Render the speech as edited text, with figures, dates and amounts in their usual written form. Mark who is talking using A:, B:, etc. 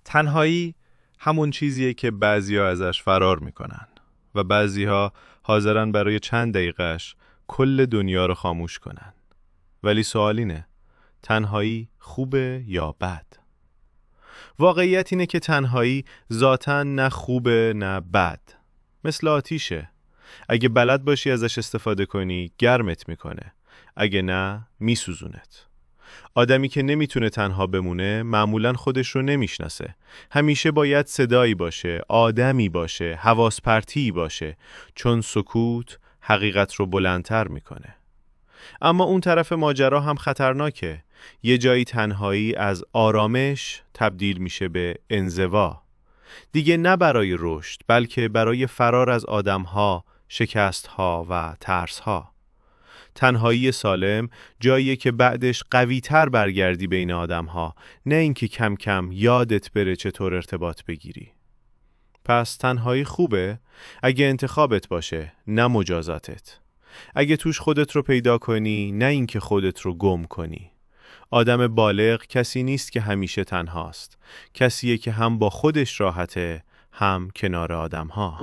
A: تنهایی همون چیزیه که بعضی‌ها ازش فرار میکنن و بعضی‌ها حاضرن برای چند دقیقه‌اش کل دنیا رو خاموش کنن. ولی سوال اینه، تنهایی خوبه یا بد؟ واقعیت اینه که تنهایی ذاتاً نه خوبه نه بد. مثل آتیشه. اگه بلد باشی ازش استفاده کنی گرمت میکنه، اگه نه میسوزونت. آدمی که نمیتونه تنها بمونه معمولاً خودش رو نمیشناسه. همیشه باید صدایی باشه، آدمی باشه، حواس پرتی باشه، چون سکوت حقیقت رو بلندتر میکنه. اما اون طرف ماجرا هم خطرناکه. یه جایی تنهایی از آرامش تبدیل میشه به انزوا. دیگه نه برای رشد، بلکه برای فرار از آدمها، شکستها و ترسها. تنهایی سالم جاییه که بعدش قوی‌تر برگردی بین آدمها، نه اینکه کم کم یادت بره چطور ارتباط بگیری. پس تنهایی خوبه اگه انتخابت باشه، نه مجازاتت. اگه توش خودت رو پیدا کنی، نه اینکه خودت رو گم کنی. آدم بالغ کسی نیست که همیشه تنهاست. کسیه که هم با خودش راحته، هم کنار آدمها.